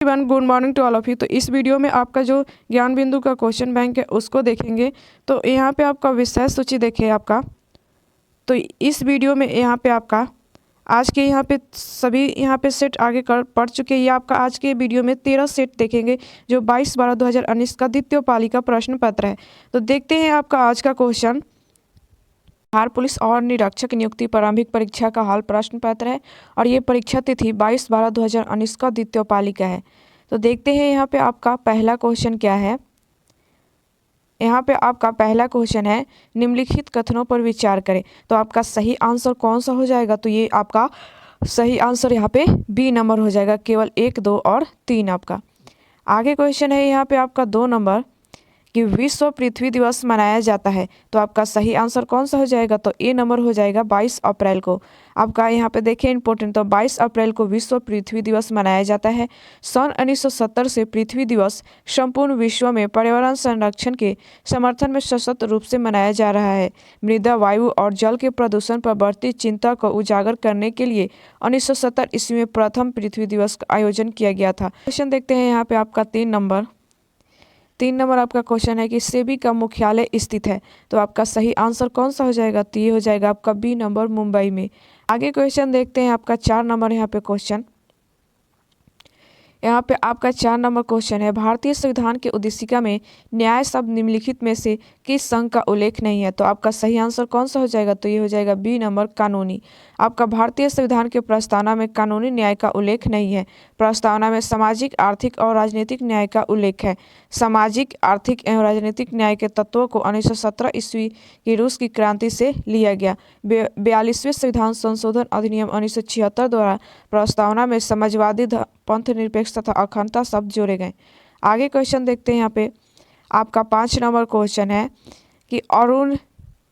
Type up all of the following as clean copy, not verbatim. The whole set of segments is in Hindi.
Everyone, good morning to all of you. तो इस वीडियो में आपका जो ज्ञान बिंदु का क्वेश्चन बैंक है उसको देखेंगे। तो यहाँ पे आपका विषय सूची देखिए आपका। तो इस वीडियो में यहाँ पे आपका आज के यहाँ पे सभी यहाँ पे सेट आगे कर पढ़ चुके हैं। ये आपका आज के वीडियो में 13 सेट देखेंगे जो 22/12/2019 का द्वितीय पाली का प्रश्न पत्र है। तो देखते हैं आपका आज का क्वेश्चन। बिहार पुलिस और निरीक्षक नियुक्ति प्रारंभिक परीक्षा का हाल प्रश्न पत्र है और ये परीक्षा तिथि 22/12/2019 का द्वितीय पाली का है। तो देखते हैं यहाँ पे आपका पहला क्वेश्चन क्या है। यहाँ पे आपका पहला क्वेश्चन है, निम्नलिखित कथनों पर विचार करें। तो आपका सही आंसर कौन सा हो जाएगा? तो ये आपका सही आंसर यहाँ पे बी नंबर हो जाएगा। केवल 1, 2 और 3 आपका। आगे क्वेश्चन है यहाँ पे आपका 2 नंबर कि विश्व पृथ्वी दिवस मनाया जाता है। तो आपका सही आंसर कौन सा हो जाएगा? तो ए नंबर हो जाएगा 22 अप्रैल को। आपका यहाँ पे देखिए इंपॉर्टेंट, तो 22 अप्रैल को विश्व पृथ्वी दिवस मनाया जाता है। सन 1970 से पृथ्वी दिवस संपूर्ण विश्व में पर्यावरण संरक्षण के समर्थन में सशक्त रूप से मनाया जा रहा है। मृदा, वायु और जल के प्रदूषण पर बढ़ती चिंता को उजागर करने के लिए 1970 ईस्वी में प्रथम पृथ्वी दिवस का आयोजन किया गया था। क्वेश्चन देखते हैं यहाँ पे आपका 3 नंबर आपका क्वेश्चन है कि सेबी का मुख्यालय स्थित है। तो आपका सही आंसर कौन सा हो जाएगा? तो ये हो जाएगा आपका बी नंबर, मुंबई में। आगे क्वेश्चन देखते हैं आपका 4 नंबर यहाँ पे क्वेश्चन। यहाँ पे आपका 4 नंबर क्वेश्चन है, भारतीय संविधान के उद्देशिका में न्याय शब्द निम्नलिखित में से किस संघ का उल्लेख नहीं है? तो आपका सही आंसर कौन सा हो जाएगा? तो ये हो जाएगा बी नंबर, कानूनी। आपका भारतीय संविधान के प्रस्तावना में कानूनी न्याय का उल्लेख नहीं है। प्रस्तावना में सामाजिक, आर्थिक और राजनीतिक न्याय का उल्लेख है। सामाजिक, आर्थिक एवं राजनीतिक न्याय के तत्वों को 1917 ईस्वी की रूस की क्रांति से लिया गया। 42वें संविधान संशोधन अधिनियम 1976 द्वारा प्रस्तावना में समाजवादी, पंथ निरपेक्ष तथा अखंडता शब्द जोड़े गए। आगे क्वेश्चन देखते हैं। यहाँ पे आपका 5 नंबर क्वेश्चन है कि अरुण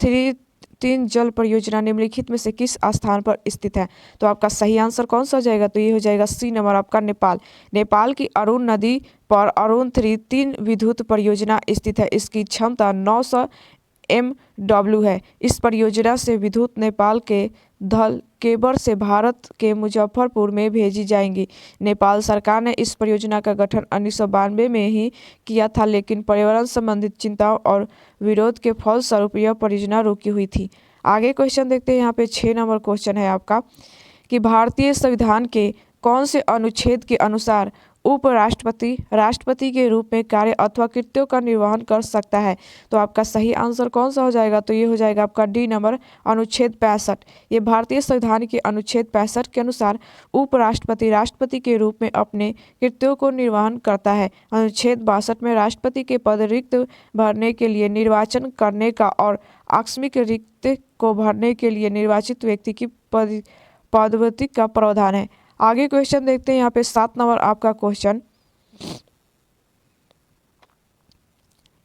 3 जल परियोजना निम्नलिखित में से किस स्थान पर स्थित है? तो आपका सही आंसर कौन सा हो जाएगा? तो ये हो जाएगा सी नंबर आपका, नेपाल। नेपाल की अरुण नदी पर अरुण 3 विद्युत परियोजना स्थित है। इसकी क्षमता 900 MW है। इस परियोजना से विद्युत नेपाल के धलकेबर से भारत के मुजफ्फरपुर में भेजी जाएंगी। नेपाल सरकार ने इस परियोजना का गठन 1992 में ही किया था, लेकिन पर्यावरण संबंधित चिंताओं और विरोध के फलस्वरूप यह परियोजना रुकी हुई थी। आगे क्वेश्चन देखते हैं। यहाँ पे 6 नंबर क्वेश्चन है आपका कि भारतीय संविधान के कौन से अनुच्छेद के अनुसार उपराष्ट्रपति राष्ट्रपति के रूप में कार्य अथवा कृत्यों का निर्वहन कर सकता है? तो आपका सही आंसर कौन सा हो जाएगा? तो ये हो जाएगा आपका डी नंबर, अनुच्छेद 65। ये भारतीय संविधान के अनुच्छेद 65 के अनुसार उपराष्ट्रपति राष्ट्रपति के रूप में अपने कृत्यों को निर्वहन करता है। अनुच्छेद 62 में राष्ट्रपति के पद रिक्त भरने के लिए निर्वाचन करने का और आकस्मिक रिक्त को भरने के लिए निर्वाचित व्यक्ति की पदोन्नति का प्रावधान है। आगे क्वेश्चन देखते हैं। यहाँ पे 7 नंबर आपका क्वेश्चन।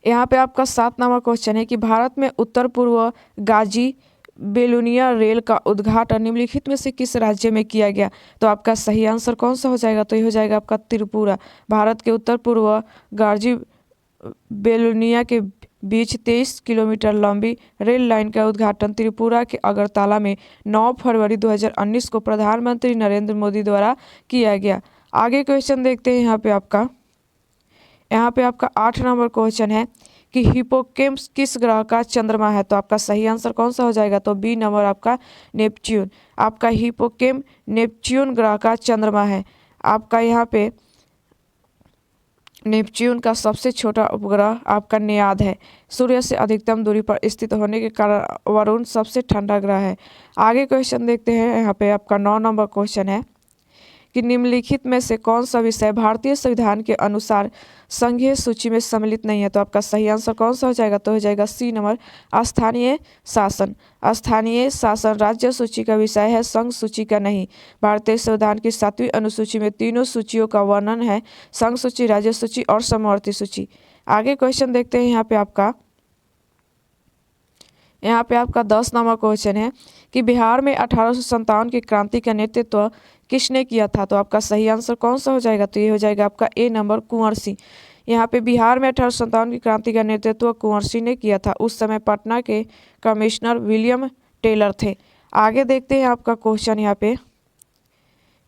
यहाँ पे आपका 7 नंबर क्वेश्चन है कि भारत में उत्तर पूर्व गाजी बेलोनिया रेल का उद्घाटन निम्नलिखित में से किस राज्य में किया गया? तो आपका सही आंसर कौन सा हो जाएगा? तो ये हो जाएगा आपका त्रिपुरा। भारत के उत्तर पूर्व गाजी बेलोनिया के बीच 23 किलोमीटर लंबी रेल लाइन का उद्घाटन त्रिपुरा के अगरतला में 9 फरवरी 2019 को प्रधानमंत्री नरेंद्र मोदी द्वारा किया गया। आगे क्वेश्चन देखते हैं। यहाँ पे आपका 8 नंबर क्वेश्चन है कि हिप्पोकैम्पस किस ग्रह का चंद्रमा है? तो आपका सही आंसर कौन सा हो जाएगा? तो बी नंबर आपका, नेपच्यून। आपका हिप्पोकैम्पस नेपच्यून ग्रह का चंद्रमा है। आपका यहाँ पे नेपच्यून का सबसे छोटा उपग्रह आपका नियाद है। सूर्य से अधिकतम दूरी पर स्थित होने के कारण वरुण सबसे ठंडा ग्रह है। आगे क्वेश्चन देखते हैं। यहाँ पे आपका 9 नंबर क्वेश्चन है कि निम्नलिखित में से कौन सा विषय भारतीय संविधान के अनुसार संघीय सूची में सम्मिलित नहीं है? तो आपका सही आंसर कौन सा हो जाएगा? तो हो जाएगा सी नंबर, स्थानीय शासन। स्थानीय शासन राज्य सूची का विषय है, संघ सूची का नहीं। भारतीय संविधान की 7वीं अनुसूची में तीनों सूचियों का वर्णन है, संघ सूची, राज्य सूची और समवर्ती सूची। आगे क्वेश्चन देखते हैं। यहाँ पे आपका 10 नंबर क्वेश्चन है कि बिहार में 1857 की क्रांति का नेतृत्व किसने किया था? तो आपका सही आंसर कौन सा हो जाएगा? तो ये हो जाएगा आपका ए नंबर, कुंवर सिंह। यहाँ पे बिहार में 1857 की क्रांति का नेतृत्व कुंवर सिंह ने किया था। उस समय पटना के कमिश्नर विलियम टेलर थे। आगे देखते हैं आपका क्वेश्चन।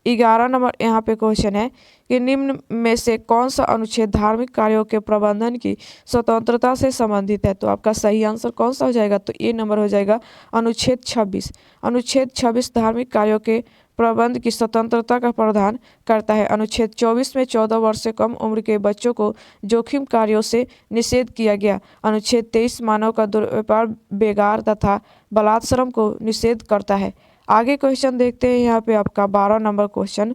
11 नंबर यहाँ पे क्वेश्चन है कि निम्न में से कौन सा अनुच्छेद धार्मिक कार्यों के प्रबंधन की स्वतंत्रता से संबंधित है। तो आपका सही आंसर कौन सा हो जाएगा, तो ए नंबर हो जाएगा अनुच्छेद 26। अनुच्छेद 26 धार्मिक कार्यों के प्रबंध की स्वतंत्रता का प्रावधान करता है। अनुच्छेद 24 में 14 वर्ष से कम उम्र के बच्चों को जोखिम कार्यों से निषेध किया गया। अनुच्छेद 23 मानव का दुर्व्यवहार, बेगार तथा बलात्श्रम को निषेध करता है। आगे क्वेश्चन देखते हैं यहाँ पे आपका 12 नंबर क्वेश्चन।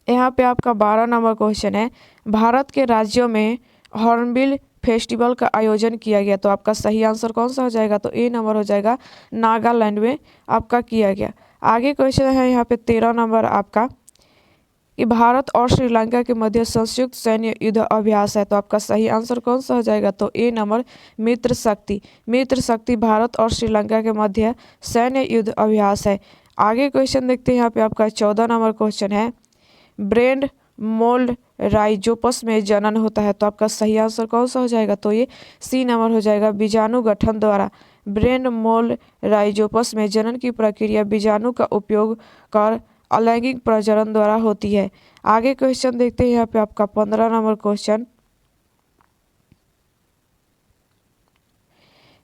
यहाँ पे आपका 12 नंबर क्वेश्चन है, भारत के राज्यों में हॉर्नबिल फेस्टिवल का आयोजन किया गया। तो आपका सही आंसर कौन सा हो जाएगा, तो ए नंबर हो जाएगा नागालैंड में आपका किया गया। आगे क्वेश्चन है यहाँ पे 13 नंबर आपका कि भारत और श्रीलंका के मध्य संयुक्त सैन्य युद्ध अभ्यास है। तो आपका सही आंसर कौन सा हो जाएगा, तो ए नंबर मित्र शक्ति। मित्र शक्ति भारत और श्रीलंका के मध्य सैन्य युद्ध अभ्यास है। आगे क्वेश्चन देखते हैं यहाँ पे आपका 14 नंबर क्वेश्चन है, ब्रेंड मोल्ड राइजोपस में जनन होता है। तो आपका सही आंसर कौन सा हो जाएगा, तो ये सी नंबर हो जाएगा बीजाणु गठन द्वारा। ब्रेंड मोल्ड राइजोपस में जनन की प्रक्रिया बीजाणु का उपयोग कर अलैंगिक प्रजनन द्वारा होती है। आगे क्वेश्चन देखते हैं यहाँ पे आपका 15 नंबर क्वेश्चन।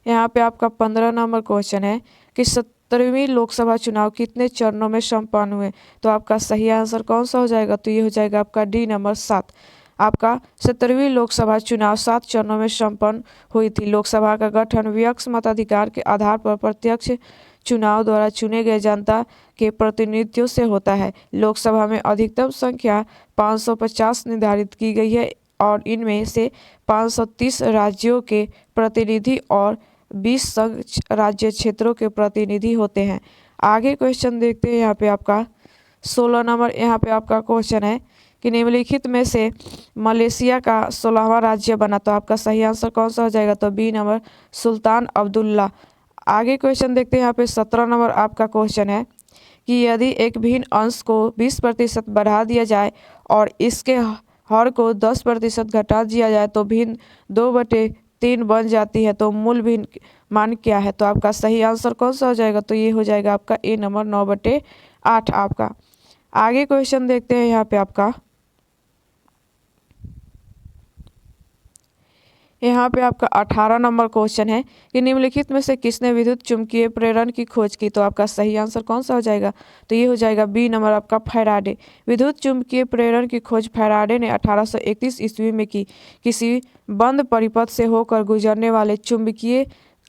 यहाँ पे आपका 15 नंबर क्वेश्चन है कि 17वीं लोकसभा चुनाव कितने चरणों में संपन्न हुए। तो आपका सही आंसर कौन सा हो जाएगा, तो ये हो जाएगा आपका डी नंबर 7। आपका 17वीं लोकसभा चुनाव 7 चरणों में संपन्न हुई थी। लोकसभा का गठन व्यक्ति मताधिकार के आधार पर प्रत्यक्ष चुनाव द्वारा चुने गए जनता के प्रतिनिधियों से होता है। लोकसभा में अधिकतम संख्या 550 निर्धारित की गई है और इनमें से 530 राज्यों के प्रतिनिधि और 20 संघ राज्य क्षेत्रों के प्रतिनिधि होते हैं। आगे क्वेश्चन देखते हैं यहाँ पे आपका 16 नंबर। यहाँ पे आपका क्वेश्चन है कि निम्नलिखित में से मलेशिया का 16वां राज्य बना। तो आपका सही आंसर कौन सा हो जाएगा, तो बी नंबर सुल्तान अब्दुल्ला। आगे क्वेश्चन देखते हैं यहाँ पे 17 नंबर आपका क्वेश्चन है कि यदि एक भिन्न अंश को 20% बढ़ा दिया जाए और इसके हर को 10% घटा दिया जाए तो भिन्न 2/3 बन जाती है। तो मूल भिन्न मान क्या है। तो आपका सही आंसर कौन सा हो जाएगा, तो ये हो जाएगा आपका ए नंबर 9/8 आपका। आगे क्वेश्चन देखते हैं यहाँ पे आपका यहाँ पे आपका 18 नंबर क्वेश्चन है कि निम्नलिखित में से किसने विद्युत चुम्बकीय प्रेरण की खोज की। तो आपका सही आंसर कौन सा हो जाएगा, तो ये हो जाएगा बी नंबर आपका फैराडे। विद्युत चुम्बकीय प्रेरण की खोज फैराडे ने 1831 ईस्वी में की। किसी बंद परिपथ से होकर गुजरने वाले चुंबकीय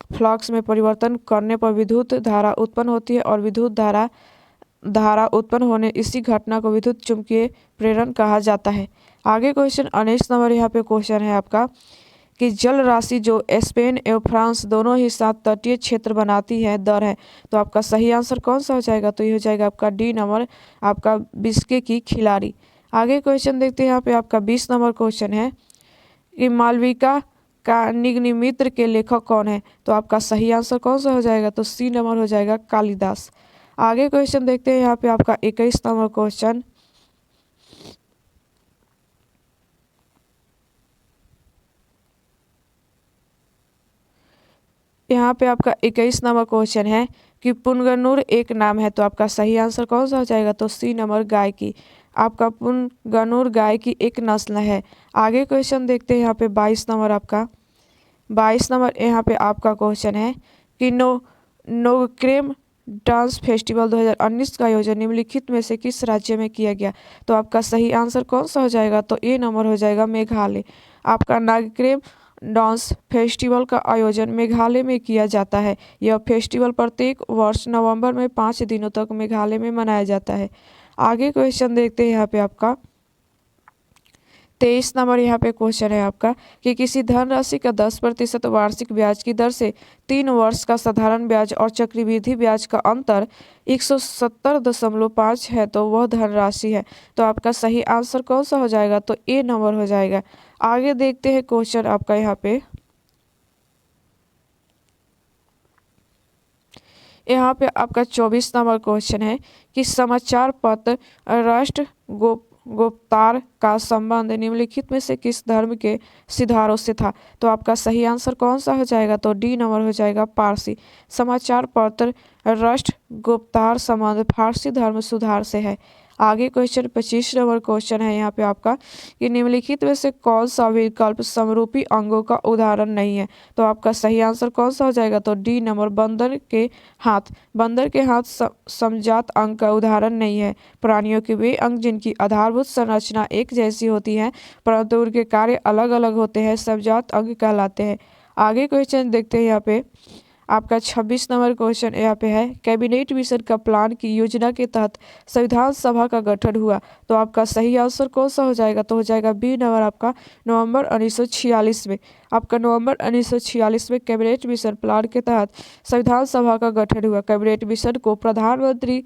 फ्लक्स में परिवर्तन करने पर विद्युत धारा उत्पन्न होती है और विद्युत धारा उत्पन्न होने इसी घटना को विद्युत चुम्बकीय प्रेरण कहा जाता है। आगे क्वेश्चन 19 नंबर यहाँ पे क्वेश्चन है आपका कि जल राशि जो स्पेन एवं फ्रांस दोनों ही साथ तटीय क्षेत्र बनाती है दर है। तो आपका सही आंसर कौन सा हो जाएगा, तो ये हो जाएगा आपका डी नंबर आपका बिस्के की खिलाड़ी। आगे क्वेश्चन देखते हैं यहाँ पे आपका 20 नंबर क्वेश्चन है कि मालविका का निग्नमित्र के लेखक कौन है। तो आपका सही आंसर कौन सा हो जाएगा, तो सी नंबर हो जाएगा कालिदास। आगे क्वेश्चन देखते हैं यहाँ पे आपका 21 नंबर क्वेश्चन। यहाँ पे आपका 21 नंबर क्वेश्चन है कि पुंगनुर एक नाम है। तो आपका सही आंसर कौन सा हो जाएगा, तो सी नंबर गाय की। आपका पुंगनुर गाय की एक नस्ल है। आगे क्वेश्चन देखते हैं यहाँ पे 22 नंबर आपका 22 नंबर यहाँ पे आपका क्वेश्चन है कि नोक्रेम डांस फेस्टिवल 2019 का आयोजन निम्नलिखित में से किस राज्य में किया गया। तो आपका सही आंसर कौन सा हो जाएगा, तो ए नंबर हो जाएगा मेघालय। आपका नागक्रेम डांस फेस्टिवल का आयोजन मेघालय में किया जाता है। यह फेस्टिवल प्रत्येक वर्ष नवंबर में 5 दिनों तक मेघालय में मनाया जाता है। आगे क्वेश्चन देखते हैं यहाँ पे आपका 23 नंबर यहाँ पे क्वेश्चन है आपका कि किसी धनराशि का 10% वार्षिक ब्याज की दर से 3 वर्ष का साधारण ब्याज और चक्रवृद्धि ब्याज का अंतर 170.5 है तो वह धनराशि है। तो आपका सही आंसर कौन सा हो जाएगा, तो ए नंबर हो जाएगा। आगे देखते हैं क्वेश्चन आपका यहाँ पे आपका 24 नंबर क्वेश्चन है कि समाचार पत्र राष्ट्र गुप्तार का संबंध निम्नलिखित में से किस धर्म के सिद्धारों से था? तो आपका सही आंसर कौन सा हो जाएगा? तो डी नंबर हो जाएगा पारसी। समाचार पत्र राष्ट्र गुप्तार संबंध फारसी धर्म सुधार से है। आगे क्वेश्चन 25 नंबर क्वेश्चन है यहाँ पे आपका कि निम्नलिखित में से कौन सा विकल्प समरूपी अंगों का उदाहरण नहीं है? तो आपका सही आंसर कौन सा हो जाएगा? तो डी नंबर बंदर के हाथ। बंदर के हाथ समजात अंग का उदाहरण नहीं है। प्राणियों के वे अंग जिनकी आधारभूत संरचना एक जैसी होती है परंतु उनके कार्य अलग अलग होते हैं समजात अंग कहलाते हैं। आगे क्वेश्चन देखते हैं यहाँ पे आपका 26 नंबर क्वेश्चन यहाँ पे है कैबिनेट मिशन का प्लान की योजना के तहत संविधान सभा का गठन हुआ। तो आपका सही आंसर कौन सा हो जाएगा? तो हो जाएगा बी नंबर आपका नवंबर 1946 में। आपका नवंबर 1946 में कैबिनेट मिशन प्लान के तहत संविधान सभा का गठन हुआ। कैबिनेट मिशन को प्रधानमंत्री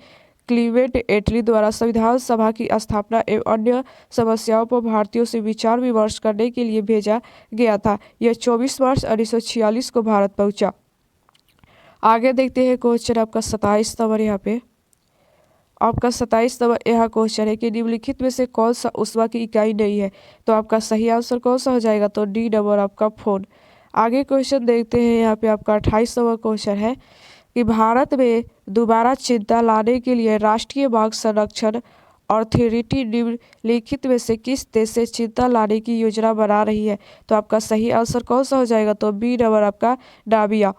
क्लीमेंट एटली द्वारा संविधान सभा की स्थापना एवं अन्य समस्याओं पर भारतीयों से विचार विमर्श करने के लिए भेजा गया था। यह 24 मार्च 1946 को भारत पहुंचा। आगे देखते हैं क्वेश्चन आपका 27 नंबर यहाँ पे आपका 27 नंबर यहाँ क्वेश्चन है कि निम्नलिखित में से कौन सा ऊष्मा की इकाई नहीं है? तो आपका सही आंसर कौन सा हो जाएगा? तो डी नंबर आपका फोन। आगे क्वेश्चन देखते हैं यहाँ पे आपका 28 नंबर क्वेश्चन है कि भारत में दोबारा चिंता लाने के लिए राष्ट्रीय बाघ संरक्षण अथॉरिटी निम्नलिखित में से किस देश से चिंता लाने की योजना बना रही है? तो आपका सही आंसर कौन सा हो जाएगा? तो बी नंबर आपका नामिबिया।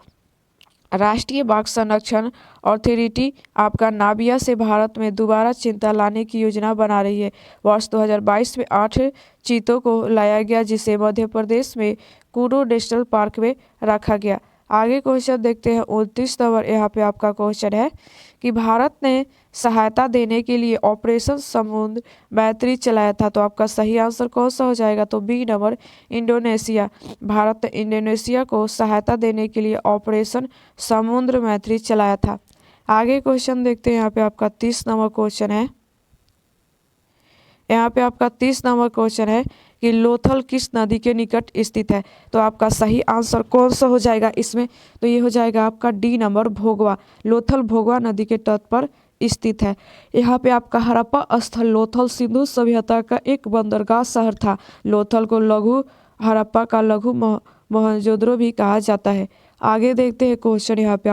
राष्ट्रीय बाघ संरक्षण अथॉरिटी आपका नामिबिया से भारत में दोबारा चिंता लाने की योजना बना रही है। वर्ष 2022 में 8 चीतों को लाया गया जिसे मध्य प्रदेश में कुनो नेशनल पार्क में रखा गया। आगे क्वेश्चन देखते हैं 29 नंबर यहाँ पे आपका क्वेश्चन है कि भारत ने सहायता देने के लिए ऑपरेशन समुद्र मैत्री चलाया था। तो आपका सही आंसर कौन सा हो जाएगा? तो बी नंबर इंडोनेशिया। भारत ने इंडोनेशिया को सहायता देने के लिए ऑपरेशन समुद्र मैत्री चलाया था। आगे क्वेश्चन देखते हैं यहाँ पे आपका 30 नंबर क्वेश्चन है। यहाँ पे आपका 30 नंबर क्वेश्चन है कि लोथल किस नदी के निकट स्थित है? तो आपका सही आंसर कौन सा हो जाएगा इसमें? तो ये हो जाएगा आपका डी नंबर भोगवा। लोथल भोगवा नदी के तट पर स्थित है। यहाँ पे आपका हड़प्पा स्थल लोथल सिंधु सभ्यता का एक बंदरगाह शहर था। लोथल को लघु हड़प्पा का लघु मोहनजोदड़ो भी कहा जाता है। आगे देखते हैं क्वेश्चन यहाँ पे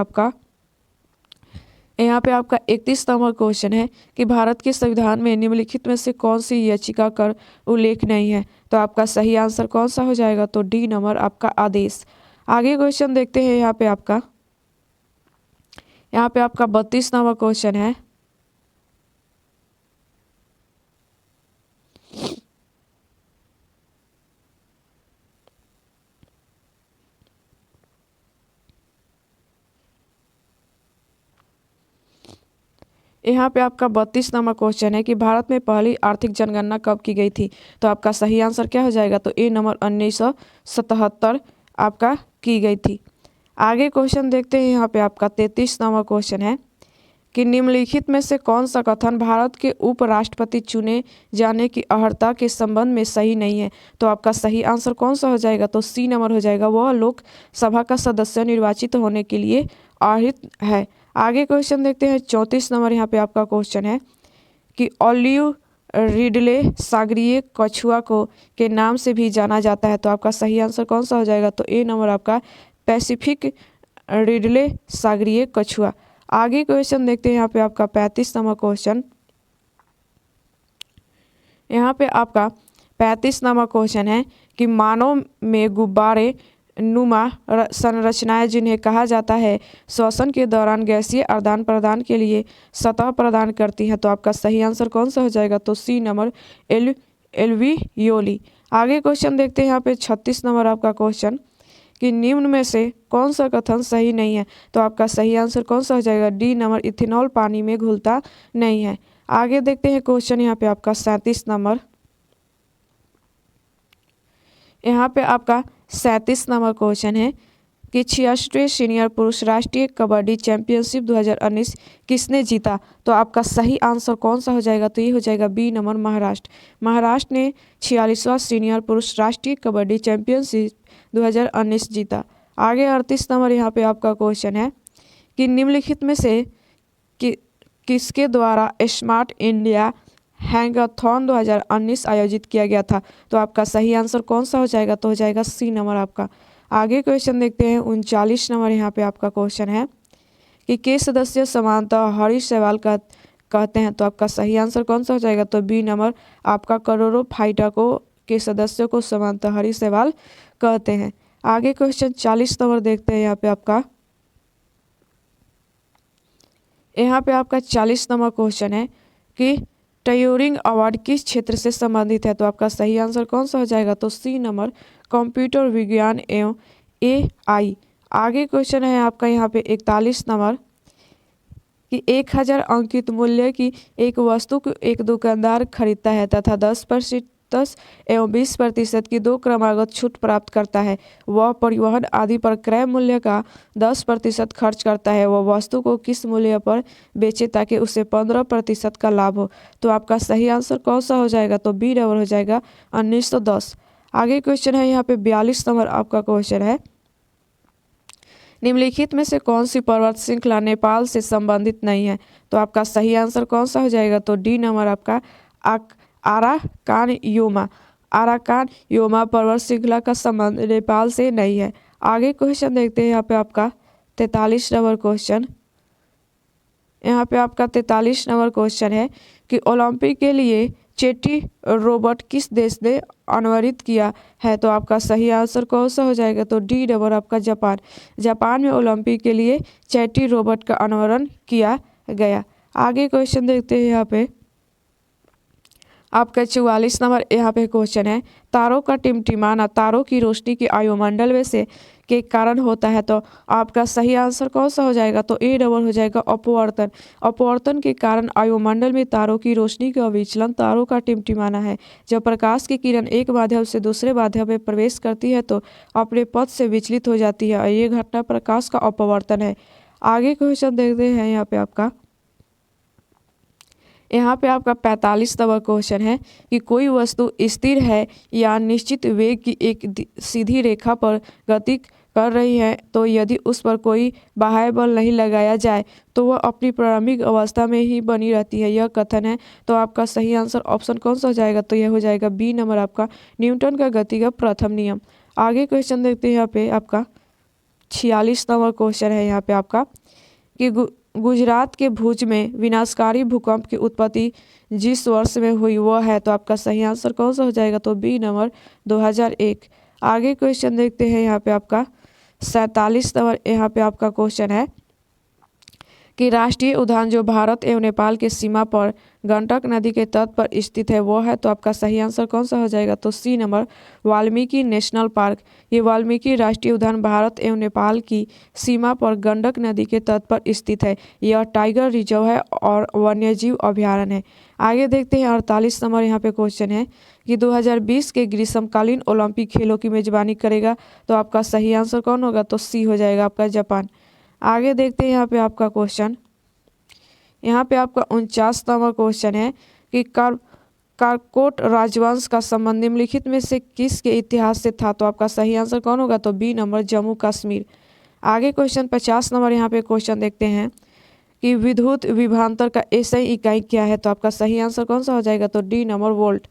आपका 31 नंबर क्वेश्चन है कि भारत के संविधान में निम्नलिखित में से कौन सी याचिका का उल्लेख नहीं है? तो आपका सही आंसर कौन सा हो जाएगा? तो डी नंबर आपका आदेश। आगे क्वेश्चन देखते हैं यहाँ पे आपका 32 नंबर क्वेश्चन है। यहाँ पे आपका 32 नंबर क्वेश्चन है कि भारत में पहली आर्थिक जनगणना कब की गई थी? तो आपका सही आंसर क्या हो जाएगा? तो ए नंबर 1977 आपका की गई थी। आगे क्वेश्चन देखते हैं यहाँ पे आपका 33 नंबर क्वेश्चन है कि निम्नलिखित में से कौन सा कथन भारत के उपराष्ट्रपति चुने जाने की अर्हता के संबंध में सही नहीं है? तो आपका सही आंसर कौन सा हो जाएगा? तो सी नंबर हो जाएगा वह लोकसभा का सदस्य निर्वाचित होने के लिए अर्हित है। आगे क्वेश्चन देखते हैं 34 नंबर यहाँ पे आपका क्वेश्चन है कि ऑलिव रिडले सागरीय कछुआ को के नाम से भी जाना जाता है। तो आपका सही आंसर कौन सा हो जाएगा? तो ए नंबर आपका पैसिफिक रिडले सागरीय कछुआ। आगे क्वेश्चन देखते हैं यहाँ पे आपका 35 नंबर क्वेश्चन। यहाँ पे आपका 35 नंबर क्वेश्चन है कि मानव में गुब्बारे नुमा संरचनाएं जिन्हें कहा जाता है श्वसन के दौरान गैसीय आदान प्रदान के लिए सतह प्रदान करती हैं। तो आपका सही आंसर कौन सा हो जाएगा? तो सी नंबर एल्वियोली। आगे क्वेश्चन देखते हैं यहाँ पे 36 नंबर आपका क्वेश्चन कि निम्न में से कौन सा कथन सही नहीं है? तो आपका सही आंसर कौन सा हो जाएगा? डी नंबर इथेनॉल पानी में घुलता नहीं है। आगे देखते हैं क्वेश्चन यहाँ पे आपका 37 नंबर। यहाँ पे आपका 37 नंबर क्वेश्चन है कि 66वें सीनियर पुरुष राष्ट्रीय कबड्डी चैंपियनशिप 2019 किसने जीता? तो आपका सही आंसर कौन सा हो जाएगा? तो ये हो जाएगा बी नंबर महाराष्ट्र। महाराष्ट्र ने 46वां सीनियर पुरुष राष्ट्रीय कबड्डी चैंपियनशिप 2019 जीता। आगे 38 नंबर यहाँ पे आपका क्वेश्चन है कि निम्नलिखित में से किसके द्वारा स्मार्ट इंडिया हैंगाथॉन 2019 आयोजित किया गया था। तो आपका सही आंसर कौन सा हो जाएगा, तो हो जाएगा सी नंबर आपका। आगे क्वेश्चन देखते हैं 39 नंबर यहाँ पे आपका क्वेश्चन है कि के सदस्य समानतः हरीश सहवाल का कहते हैं। तो आपका सही आंसर कौन सा हो जाएगा, तो बी नंबर आपका करोरोफाइटा के सदस्यों को समानतः हरीश सहवाल कहते हैं। आगे क्वेश्चन 40 नंबर देखते हैं यहाँ पे आपका। 40 नंबर क्वेश्चन है कि ट्यूरिंग अवार्ड किस क्षेत्र से संबंधित है। तो आपका सही आंसर कौन सा हो जाएगा, तो सी नंबर कंप्यूटर विज्ञान एवं AI। आगे क्वेश्चन है आपका यहाँ पे 41 नंबर कि 1000 अंकित मूल्य की एक वस्तु को एक दुकानदार खरीदता है तथा 10% एवं 20% की दो क्रमागत छूट प्राप्त करता है। वह परिवहन आदि पर क्रय मूल्य का 10% खर्च करता है। वह वस्तु को किस मूल्य पर बेचे ताकि उसे 15% का लाभ हो। तो आपका सही आंसर कौन सा हो जाएगा, तो बी नंबर हो जाएगा 1910। आगे क्वेश्चन है यहाँ पे 42 नंबर आपका क्वेश्चन है, निम्नलिखित में से कौन सी पर्वत श्रृंखला नेपाल से संबंधित नहीं है। तो आपका सही आंसर कौन सा हो जाएगा, तो डी नंबर आपका आराकान योमा पर्वत श्रृंखला का संबंध नेपाल से नहीं है। आगे क्वेश्चन देखते हैं यहाँ पे आपका 43 नंबर क्वेश्चन। यहाँ पे आपका 43 नंबर क्वेश्चन है कि ओलंपिक के लिए चेटी रोबोट किस देश ने अनावरित किया है। तो आपका सही आंसर कौन सा हो जाएगा, तो डी नंबर आपका जापान में ओलंपिक के लिए चेटी रोबोट का अनावरण किया गया। आगे क्वेश्चन देखते हैं यहाँ पे आपका 44 नंबर यहाँ पे क्वेश्चन है, तारों का टिमटिमाना तारों की रोशनी के वायुमंडल में से के कारण होता है। तो आपका सही आंसर कौन सा हो जाएगा, तो ए डबल हो जाएगा अपवर्तन। अपवर्तन के कारण वायुमंडल में तारों की रोशनी का विचलन तारों का टिमटिमाना है। जब प्रकाश की किरण एक माध्यम से दूसरे माध्यम में प्रवेश करती है तो अपने पथ से विचलित हो जाती है और ये घटना प्रकाश का अपवर्तन है। आगे क्वेश्चन देखते हैं यहाँ पे आपका 45 नंबर क्वेश्चन है कि कोई वस्तु स्थिर है या निश्चित वेग की एक सीधी रेखा पर गति कर रही है, तो यदि उस पर कोई बाह्य बल नहीं लगाया जाए तो वह अपनी प्रारंभिक अवस्था में ही बनी रहती है, यह कथन है। तो आपका सही आंसर ऑप्शन कौन सा हो जाएगा, तो यह हो जाएगा बी नंबर आपका न्यूटन का गति का प्रथम नियम। आगे क्वेश्चन देखते हैं यहाँ पे आपका 46 नंबर क्वेश्चन है यहाँ पे आपका कि गुजरात के भुज में विनाशकारी भूकंप की उत्पत्ति जिस वर्ष में हुई वह है। तो आपका सही आंसर कौन सा हो जाएगा, तो बी नंबर 2001। आगे क्वेश्चन देखते हैं यहाँ पे आपका 47 नंबर यहाँ पे आपका क्वेश्चन है कि राष्ट्रीय उद्यान जो भारत एवं नेपाल के सीमा पर गंडक नदी के तट पर स्थित है वो है। तो आपका सही आंसर कौन सा हो जाएगा, तो C number Valmiki national park. ये वाल्मीकि राष्ट्रीय उद्यान भारत एवं नेपाल की सीमा पर गंडक नदी के तट पर स्थित है। यह टाइगर रिजर्व है और वन्यजीव अभ्यारण्य है। आगे देखते हैं 48 नंबर यहाँ पे क्वेश्चन है कि 2020 के ग्रीष्मकालीन ओलंपिक खेलों की मेजबानी करेगा। तो आपका सही आंसर कौन होगा, तो सी हो जाएगा आपका जापान। आगे देखते हैं यहाँ पे आपका क्वेश्चन, यहाँ पे आपका 49 नंबर क्वेश्चन है कि कारकोट राजवंश का संबंध निम्नलिखित में से किसके इतिहास से था। तो आपका सही आंसर कौन होगा, तो बी नंबर जम्मू कश्मीर। आगे क्वेश्चन 50 नंबर यहाँ पे क्वेश्चन देखते हैं कि विद्युत विभवांतर का एसआई इकाई क्या है। तो आपका सही आंसर कौन सा हो जाएगा, तो डी नंबर वोल्ट।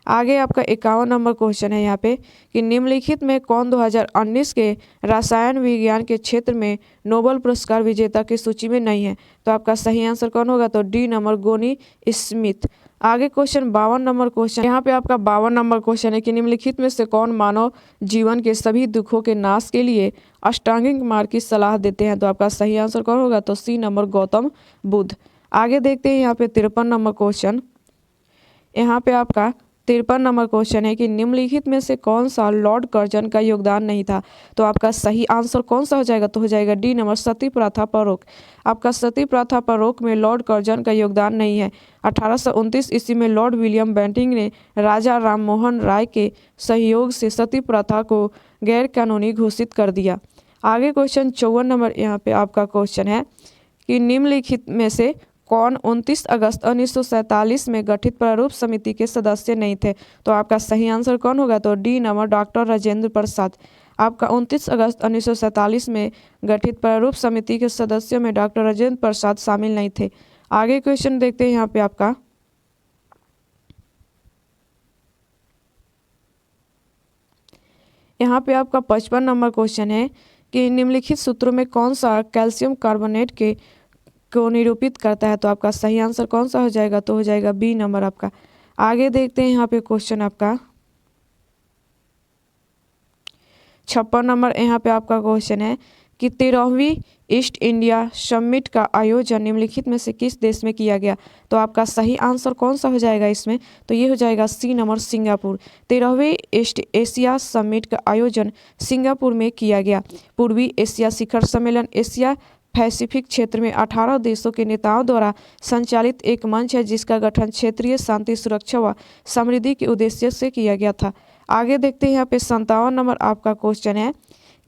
आगे आपका 51 नंबर क्वेश्चन है यहाँ पे कि निम्नलिखित में कौन 2019 के रसायन विज्ञान के क्षेत्र में नोबेल पुरस्कार विजेता की सूची में नहीं है। तो आपका सही आंसर कौन होगा, तो डी नंबर गोनी स्मिथ। आगे क्वेश्चन 52 नंबर क्वेश्चन, यहाँ पे आपका 52 नंबर क्वेश्चन है कि निम्नलिखित में से कौन मानव जीवन के सभी दुखों के नाश के लिए अष्टांगिक मार्ग की सलाह देते हैं। तो आपका सही आंसर कौन होगा, तो सी नंबर गौतम बुद्ध। आगे देखते हैं यहाँ पे 53 नंबर क्वेश्चन, यहाँ पे आपका 53 नंबर क्वेश्चन है कि निम्नलिखित में से कौन सा लॉर्ड कर्जन का योगदान नहीं था। तो आपका सही आंसर कौन सा हो जाएगा, तो हो जाएगा डी नंबर सती प्रथा पर रोक। आपका सती प्रथा पर रोक में लॉर्ड कर्जन का योगदान नहीं है। 1829 ईस्वी में लॉर्ड विलियम बेंटिंक ने राजा राम मोहन राय के सहयोग से सती प्रथा को गैर कानूनी घोषित कर दिया। आगे क्वेश्चन 54 नंबर यहाँ पे आपका क्वेश्चन है कि निम्नलिखित में से कौन 29 अगस्त 1947 में गठित प्रारूप समिति के सदस्य नहीं थे। तो आपका सही आंसर कौन होगा, तो D number doctor Rajendra Prasad. आपका 29 अगस्त 1947 में गठित प्रारूप समिति के सदस्यों में डॉक्टर राजेंद्र प्रसाद शामिल नहीं थे। आगे क्वेश्चन देखते हैं यहाँ पे आपका यहाँ पे आपका 55 नंबर क्वेश्चन है कि निम्नलिखित सूत्रों में कौन सा कैल्शियम कार्बोनेट को निरूपित करता है। तो आपका सही आंसर कौन सा हो जाएगा, तो हो जाएगा बी नंबर आपका। आगे देखते हैं यहाँ पे क्वेश्चन आपका 56 नंबर। यहाँ पे आपका क्वेश्चन है कि 13वीं ईस्ट इंडिया समिट का आयोजन निम्नलिखित में से किस देश में किया गया। तो आपका सही आंसर कौन सा हो जाएगा इसमें, तो ये हो जाएगा सी नंबर सिंगापुर। 13वीं ईस्ट एशिया समिट का आयोजन सिंगापुर में किया गया। पूर्वी एशिया शिखर सम्मेलन एशिया पैसिफिक क्षेत्र में 18 देशों के नेताओं द्वारा संचालित एक मंच है जिसका गठन क्षेत्रीय शांति, सुरक्षा व समृद्धि के उद्देश्य से किया गया था। आगे देखते हैं यहाँ पे 57 नंबर आपका क्वेश्चन है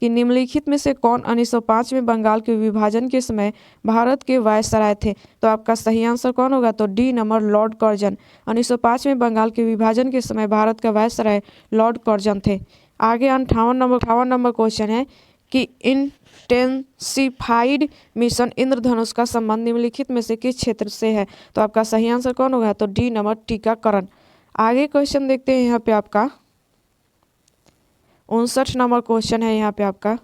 कि निम्नलिखित में से कौन 1905 में बंगाल के विभाजन के समय भारत के वायसराय थे। तो आपका सही आंसर कौन होगा, तो डी नंबर लॉर्ड कर्जन। 1905 में बंगाल के विभाजन के समय भारत का वायसराय लॉर्ड कर्जन थे। आगे 58 नंबर क्वेश्चन है कि इंटेंसिफाइड मिशन इंद्रधनुष का संबंध निम्नलिखित में से किस क्षेत्र से है। तो आपका सही आंसर कौन होगा, तो डी नंबर टीकाकरण। आगे क्वेश्चन देखते हैं यहाँ पे आपका 59 नंबर क्वेश्चन है यहाँ पे आपका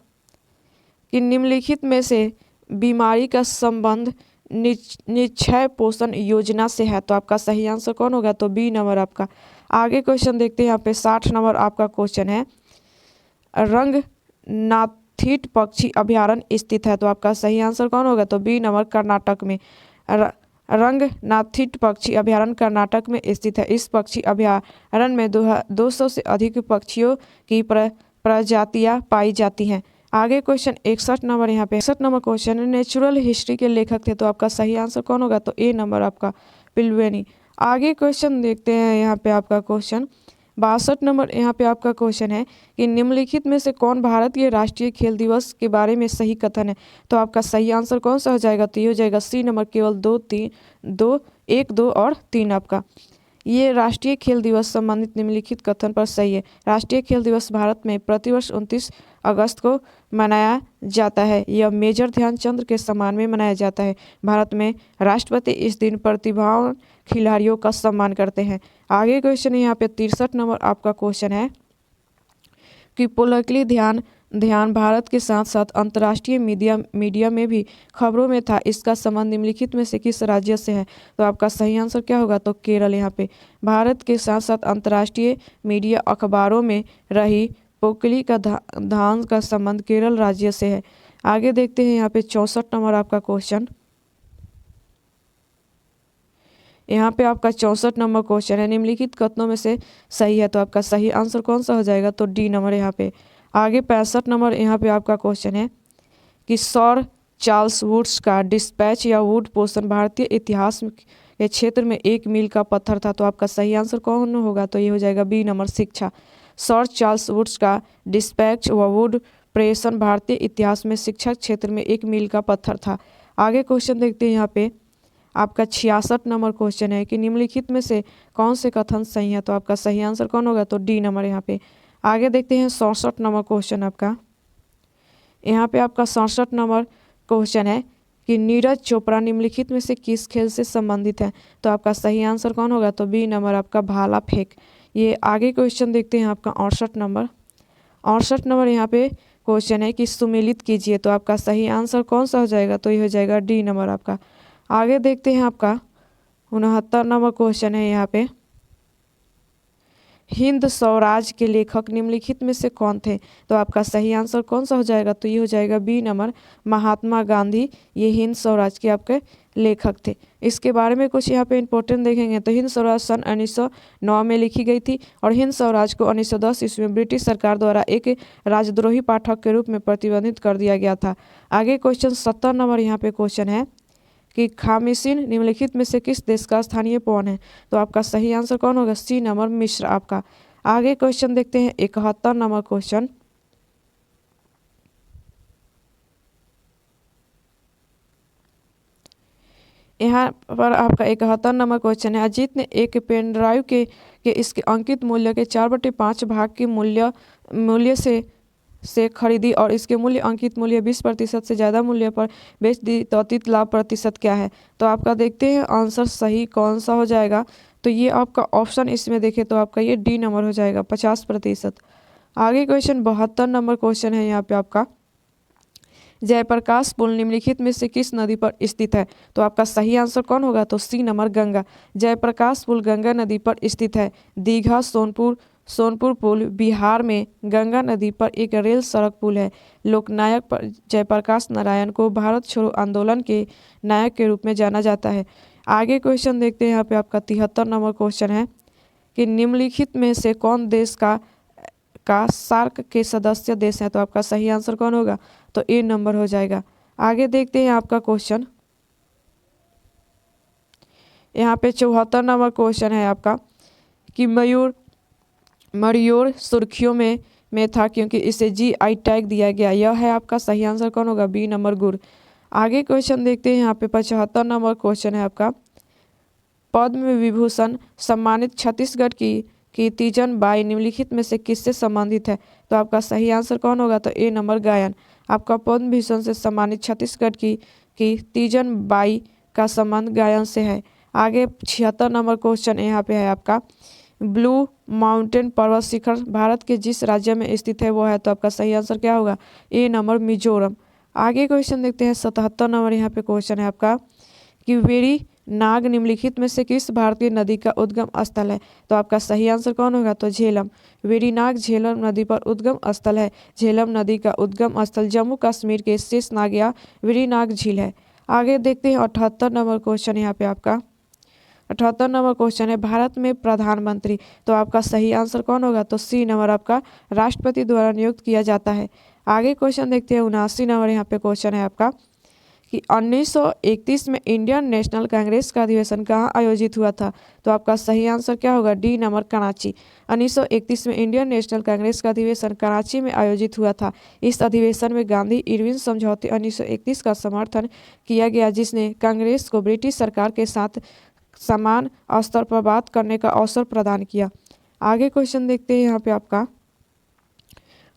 कि निम्नलिखित में से बीमारी का संबंध निक्षय पोषण योजना से है। तो आपका सही आंसर कौन होगा, तो बी नंबर आपका। आगे क्वेश्चन देखते हैं यहाँ पे 60 नंबर आपका क्वेश्चन है रंगनाथिट पक्षी अभयारण्य स्थित है। तो आपका सही आंसर कौन होगा, तो बी नंबर कर्नाटक में। रंगनाथिट पक्षी अभयारण्य कर्नाटक में स्थित है। इस पक्षी अभयारण्य में 200 से अधिक पक्षियों की प्रजातियां पाई जाती हैं। आगे क्वेश्चन 61 नंबर। यहाँ पे 61 नंबर क्वेश्चन है नेचुरल हिस्ट्री के लेखक थे। तो आपका सही आंसर कौन होगा, तो ए नंबर आपका पिलवेनी। आगे क्वेश्चन देखते हैं यहाँ पे आपका क्वेश्चन 62 नंबर। यहाँ पे आपका क्वेश्चन है कि निम्नलिखित में से कौन भारत के राष्ट्रीय खेल दिवस के बारे में सही कथन है। तो आपका सही आंसर कौन सा हो जाएगा, तो ये हो जाएगा सी नंबर केवल 1, 2 और 3 आपका। ये राष्ट्रीय खेल दिवस संबंधित निम्नलिखित कथन पर सही है। राष्ट्रीय खेल दिवस भारत में प्रतिवर्ष 29 अगस्त को मनाया जाता है। यह मेजर ध्यानचंद के सम्मान में मनाया जाता है। भारत में राष्ट्रपति इस दिन प्रतिभावान खिलाड़ियों का सम्मान करते हैं। आगे क्वेश्चन यहाँ पे 63 नंबर आपका क्वेश्चन है कि पोलिटिकली ध्यान भारत के साथ साथ अंतर्राष्ट्रीय मीडिया में भी खबरों में था। इसका संबंध निम्नलिखित में से किस राज्य से है। तो आपका सही आंसर क्या होगा, तो केरल। यहाँ पे भारत के साथ साथ अंतर्राष्ट्रीय मीडिया अखबारों में रही पोकली का ध्यान का संबंध केरल राज्य से है। आगे देखते हैं यहाँ पे 64 नंबर आपका क्वेश्चन। यहाँ पे आपका 64 नंबर क्वेश्चन है निम्नलिखित कथनों में से सही है। तो आपका सही आंसर कौन सा हो जाएगा, तो डी नंबर यहाँ पे। आगे 65 नंबर यहाँ पे आपका क्वेश्चन है कि सर चार्ल्स वुड्स का डिस्पैच या वुड पोषण भारतीय इतिहास के क्षेत्र में एक मील का पत्थर था। तो आपका सही आंसर कौन होगा, तो ये हो जाएगा बी नंबर शिक्षा। सर चार्ल्स वुड्स का डिस्पैच व वुड प्रेषण भारतीय इतिहास में शिक्षा क्षेत्र में एक मील का पत्थर था। आगे क्वेश्चन देखते हैं यहाँ पे आपका 66 नंबर क्वेश्चन है कि निम्नलिखित में से कौन से कथन सही है। तो आपका सही आंसर कौन होगा, तो डी नंबर यहाँ पे। आगे देखते हैं 67 नंबर क्वेश्चन आपका। यहाँ पे आपका 67 नंबर क्वेश्चन है कि नीरज चोपड़ा निम्नलिखित में से किस खेल से संबंधित है। तो आपका सही आंसर कौन होगा, तो बी नंबर आपका भाला फेंक। ये आगे क्वेश्चन देखते हैं आपका 68 नंबर। 68 नंबर यहाँ पे क्वेश्चन है कि सुमेलित कीजिए। तो आपका सही आंसर कौन सा हो जाएगा, तो ये हो जाएगा डी नंबर आपका। आगे देखते हैं आपका 69 नंबर क्वेश्चन है यहाँ पे हिंद स्वराज के लेखक निम्नलिखित में से कौन थे। तो आपका सही आंसर कौन सा हो जाएगा, तो ये हो जाएगा बी नंबर महात्मा गांधी। ये हिंद स्वराज के आपके लेखक थे। इसके बारे में कुछ यहाँ पे इंपॉर्टेंट देखेंगे तो हिंद स्वराज सन 1909 में लिखी गई थी और हिंद स्वराज को 1910 ईस्वी में ब्रिटिश सरकार द्वारा एक राजद्रोही पाठक के रूप में प्रतिबंधित कर दिया गया था। आगे क्वेश्चन 70 नंबर यहाँ पे क्वेश्चन है कि खामिसिन निम्नलिखित में से किस देश का स्थानीय पवन है। तो आपका सही आंसर कौन होगा, सी नंबर मिस्र आपका। आगे क्वेश्चन देखते हैं 71 नंबर क्वेश्चन। यहाँ पर आपका 71 नंबर क्वेश्चन है अजीत ने एक पेन ड्राइव के इसके अंकित मूल्य के 4/5 भाग के मूल्य से खरीदी और इसके मूल्य अंकित मूल्य 20% से ज़्यादा मूल्य पर बेच दी तो अतीत लाभ प्रतिशत क्या है। तो आपका देखते हैं आंसर सही कौन सा हो जाएगा। तो ये आपका ऑप्शन इसमें देखें तो आपका ये डी नंबर हो जाएगा 50%। आगे क्वेश्चन 72 नंबर क्वेश्चन है यहाँ पे आपका, जयप्रकाश पुल निम्नलिखित में से किस नदी पर स्थित है? तो आपका सही आंसर कौन होगा? तो सी नंबर गंगा। जयप्रकाश पुल गंगा नदी पर स्थित है। दीघा सोनपुर पुल बिहार में गंगा नदी पर एक रेल सड़क पुल है। लोकनायक जयप्रकाश नारायण को भारत छोड़ो आंदोलन के नायक के रूप में जाना जाता है। आगे क्वेश्चन देखते हैं यहाँ पे आपका 73 नंबर क्वेश्चन है कि निम्नलिखित में से कौन देश का सार्क के सदस्य देश है? तो आपका सही आंसर कौन होगा? तो ए नंबर हो जाएगा। आगे देखते हैं आपका क्वेश्चन, यहाँ पे 74 नंबर क्वेश्चन है आपका कि मयूर सुर्खियों में था क्योंकि इसे GI टैग दिया गया। यह है आपका सही आंसर कौन होगा? बी नंबर गुड़। आगे क्वेश्चन देखते हैं यहाँ पे 75 नंबर क्वेश्चन है आपका, पद्म विभूषण सम्मानित छत्तीसगढ़ की तीजन बाई निम्नलिखित में से किससे संबंधित है? तो आपका सही आंसर कौन होगा? तो ए नंबर गायन। आपका पद्म विभूषण से सम्मानित छत्तीसगढ़ की तीजन बाई का संबंध गायन से है। आगे 76 नंबर क्वेश्चन यहाँ पे है आपका, ब्लू माउंटेन पर्वत शिखर भारत के जिस राज्य में स्थित है वो है? तो आपका सही आंसर क्या होगा? ए नंबर मिजोरम। आगे क्वेश्चन देखते हैं 77 नंबर यहाँ पे क्वेश्चन है आपका कि वेरी नाग निम्नलिखित में से किस भारतीय नदी का उद्गम स्थल है? तो आपका सही आंसर कौन होगा? तो झेलम। वेरीनाग झेलम नदी पर उद्गम स्थल है। झेलम नदी का उद्गम स्थल जम्मू कश्मीर के शेषनाग या वेरीनाग झील है। आगे देखते हैं 78 नंबर क्वेश्चन यहाँ पे आपका, 78 नंबर क्वेश्चन है भारत में प्रधानमंत्री। तो आपका सही आंसर कौन होगा? तो सी नंबर आपका राष्ट्रपति द्वारा नियुक्त किया जाता है। आगे क्वेश्चन देखते हैं 79 नंबर यहाँ पे क्वेश्चन है आपका कि 1931 में इंडियन नेशनल कांग्रेस का अधिवेशन कहाँ आयोजित हुआ था? तो आपका सही आंसर क्या होगा? D number Karachi. 1931 में इंडियन नेशनल कांग्रेस का अधिवेशन कराची में आयोजित हुआ था। इस अधिवेशन में गांधी इरविन समझौते 1931 का समर्थन किया गया, जिसने कांग्रेस को ब्रिटिश सरकार के साथ समान स्तर पर बात करने का अवसर प्रदान किया। आगे क्वेश्चन देखते हैं यहाँ पे आपका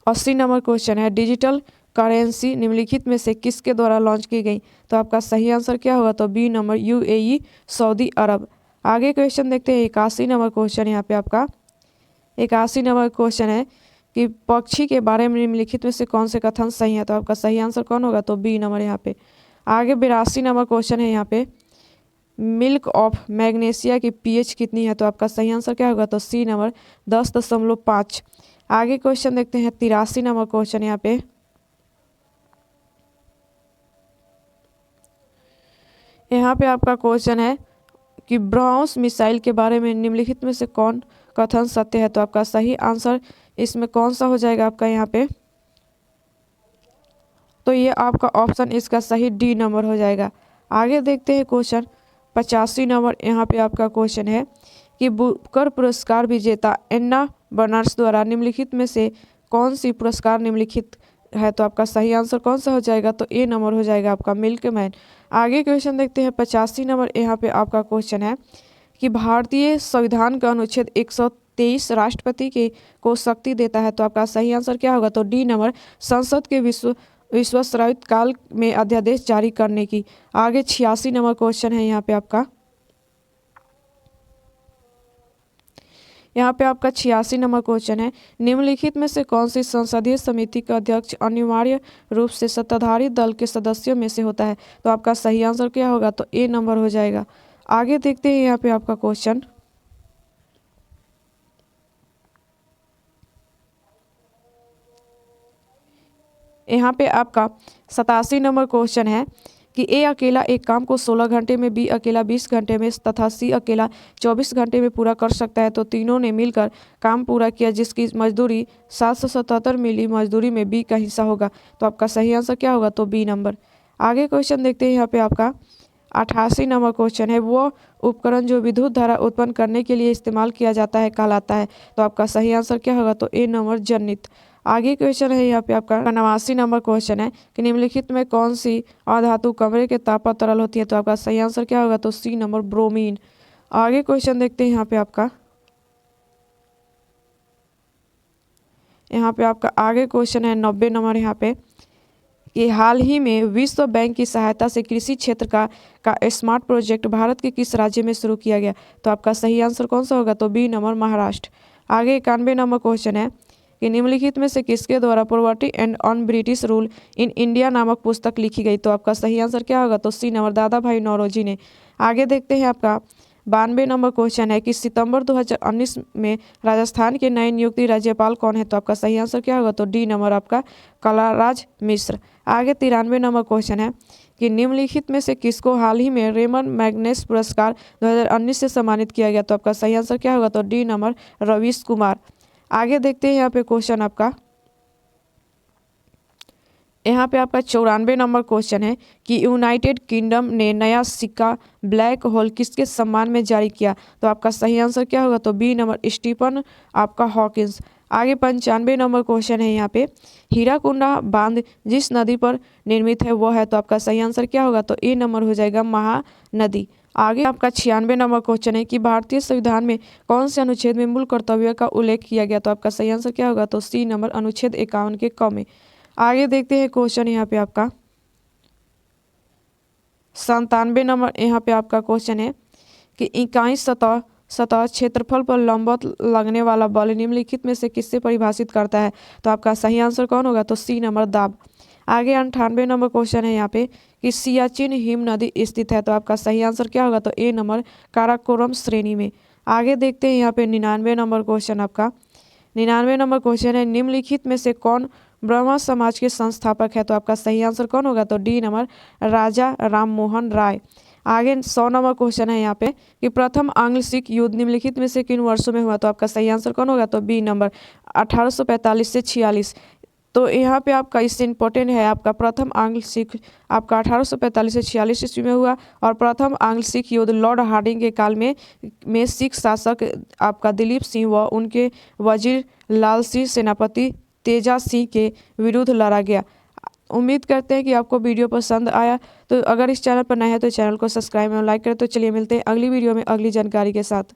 80 नंबर क्वेश्चन है, डिजिटल करेंसी निम्नलिखित में से किसके द्वारा लॉन्च की गई? तो आपका सही आंसर क्या होगा? तो बी नंबर UAE सऊदी अरब। आगे क्वेश्चन देखते हैं 81 नंबर क्वेश्चन यहाँ पे आपका, 81 नंबर क्वेश्चन है कि पक्षी के बारे में निम्नलिखित में से कौन से कथन सही है? तो आपका सही आंसर कौन होगा? तो बी नंबर यहाँ पे। आगे 82 नंबर क्वेश्चन है यहाँ पे, मिल्क ऑफ मैग्नेशिया की pH कितनी है? तो आपका सही आंसर क्या होगा? तो सी नंबर 10.5। आगे क्वेश्चन देखते हैं 83 नंबर क्वेश्चन यहाँ पे, यहाँ पे आपका क्वेश्चन है कि ब्रह्मोस मिसाइल के बारे में निम्नलिखित में से कौन कथन सत्य है? तो आपका सही आंसर इसमें कौन सा हो जाएगा आपका यहाँ पे? तो ये आपका ऑप्शन इसका सही डी नंबर हो जाएगा। आगे देखते हैं क्वेश्चन 85 नंबर यहाँ पे आपका क्वेश्चन है कि बुकर पुरस्कार विजेता एन्ना बर्नर्स द्वारा निम्नलिखित में से कौन सी पुरस्कार निम्नलिखित है? तो आपका सही आंसर कौन सा हो जाएगा? तो ए नंबर हो जाएगा आपका मिल्कमैन। आगे क्वेश्चन देखते हैं 85 नंबर यहाँ पे आपका क्वेश्चन है कि भारतीय संविधान का अनुच्छेद 123 राष्ट्रपति को शक्ति देता है। तो आपका सही आंसर क्या होगा? तो डी नंबर संसद के विश्वासरहित काल में अध्यादेश जारी करने की। आगे 86 नंबर क्वेश्चन है यहाँ पे आपका, यहाँ पे आपका 86 नंबर क्वेश्चन है, निम्नलिखित में से कौन सी संसदीय समिति का अध्यक्ष अनिवार्य रूप से सत्ताधारी दल के सदस्यों में से होता है? तो आपका सही आंसर क्या होगा? तो ए नंबर हो जाएगा। आगे देखते हैं यहाँ पे आपका क्वेश्चन, यहाँ पे आपका 87 नंबर क्वेश्चन है कि ए अकेला एक काम को 16 घंटे में, बी अकेला 20 घंटे में तथा सी अकेला 24 घंटे में पूरा कर सकता है। तो तीनों ने मिलकर काम पूरा किया जिसकी मजदूरी 777 मिली मजदूरी में बी का हिस्सा होगा। तो आपका सही आंसर क्या होगा? तो बी नंबर। आगे क्वेश्चन देखते हैं यहाँ पे आपका 88 नंबर क्वेश्चन है, वो उपकरण जो विद्युत धारा उत्पन्न करने के लिए इस्तेमाल किया जाता है कहलाता है। तो आपका सही आंसर क्या होगा? तो ए नंबर जननित। आगे क्वेश्चन है यहाँ पे आपका 89 नंबर क्वेश्चन है कि निम्नलिखित में कौन सी अधातु कमरे के ताप पर तरल होती है? तो आपका सही आंसर क्या होगा? तो सी नंबर ब्रोमीन। आगे क्वेश्चन देखते हैं यहाँ पे आपका, आगे क्वेश्चन है 90 नंबर यहाँ पे कि हाल ही में विश्व बैंक की सहायता से कृषि क्षेत्र का स्मार्ट प्रोजेक्ट भारत के किस राज्य में शुरू किया गया? तो आपका सही आंसर कौन सा होगा? तो बी नंबर महाराष्ट्र। आगे 91 नंबर क्वेश्चन है कि निम्नलिखित में से किसके द्वारा poverty and on British rule in India नामक पुस्तक लिखी गई? तो आपका सही आंसर क्या होगा? तो सी नंबर दादा भाई नौरोजी ने। आगे देखते हैं आपका 92 नंबर क्वेश्चन है कि सितंबर 2019 में राजस्थान के नए नियुक्त राज्यपाल कौन है? तो आपका सही आंसर क्या होगा? तो डी नंबर आपका कलाराज मिश्र। आगे 93 नंबर क्वेश्चन है कि निम्नलिखित में से किसको हाल ही में रेमन मैग्नेस पुरस्कार 2019 से सम्मानित किया गया? तो आपका सही आंसर क्या होगा? तो डी नंबर रवीश कुमार। आगे देखते हैं यहाँ पे क्वेश्चन आपका, यहाँ पे आपका 94 नंबर क्वेश्चन है कि यूनाइटेड किंगडम ने नया सिक्का ब्लैक होल किसके सम्मान में जारी किया? तो आपका सही आंसर क्या होगा? तो बी नंबर स्टीफन आपका हॉकिंस। आगे 95 नंबर क्वेश्चन है यहाँ पे, हीराकुंडा बांध जिस नदी पर निर्मित है वो है? तो आपका सही आंसर क्या होगा? तो ए नंबर हो जाएगा महानदी। आगे आपका 96 नंबर क्वेश्चन है कि भारतीय संविधान में कौन से अनुच्छेद में मूल कर्तव्य का उल्लेख किया गया? तो आपका सही आंसर क्या होगा? तो सी नंबर अनुच्छेद 51 के क में। आगे देखते हैं क्वेश्चन यहाँ पे आपका 97 नंबर यहाँ पे आपका क्वेश्चन है कि इकाई सतह क्षेत्रफल पर लंबवत लगने वाला बल निम्नलिखित में से किससे परिभाषित करता है? तो आपका सही आंसर कौन होगा? तो सी नंबर दाब। आगे 98 नंबर क्वेश्चन है यहाँ पे कि सियाचिन हिम नदी स्थित है? तो आपका सही आंसर क्या होगा? तो ए नंबर काराकोरम श्रेणी में। आगे देखते हैं यहाँ पे 99 नंबर क्वेश्चन आपका, 99 नंबर क्वेश्चन है निम्नलिखित में से कौन ब्रह्मा समाज के संस्थापक है? तो आपका सही आंसर कौन होगा? तो डी नंबर राजा राम मोहन राय। आगे 100 नंबर क्वेश्चन है यहाँ पे कि प्रथम आंग्ल सिख युद्ध निम्नलिखित में से किन वर्षों में हुआ? तो आपका सही आंसर कौन होगा? तो बी नंबर 1845 से 46। तो यहाँ पे आपका इससे इंपॉर्टेंट है आपका प्रथम आंग्ल सिख आपका 1845 से 46 ईस्वी में हुआ, और प्रथम आंग्ल सिख युद्ध लॉर्ड हार्डिंग के काल में सिख शासक आपका दिलीप सिंह व उनके वजीर लाल सिंह सेनापति तेजा सिंह के विरुद्ध लड़ा गया। उम्मीद करते हैं कि आपको वीडियो पसंद आया। तो अगर इस चैनल पर नए हैं तो चैनल को सब्सक्राइब और लाइक करें। तो चलिए मिलते हैं अगली वीडियो में अगली जानकारी के साथ।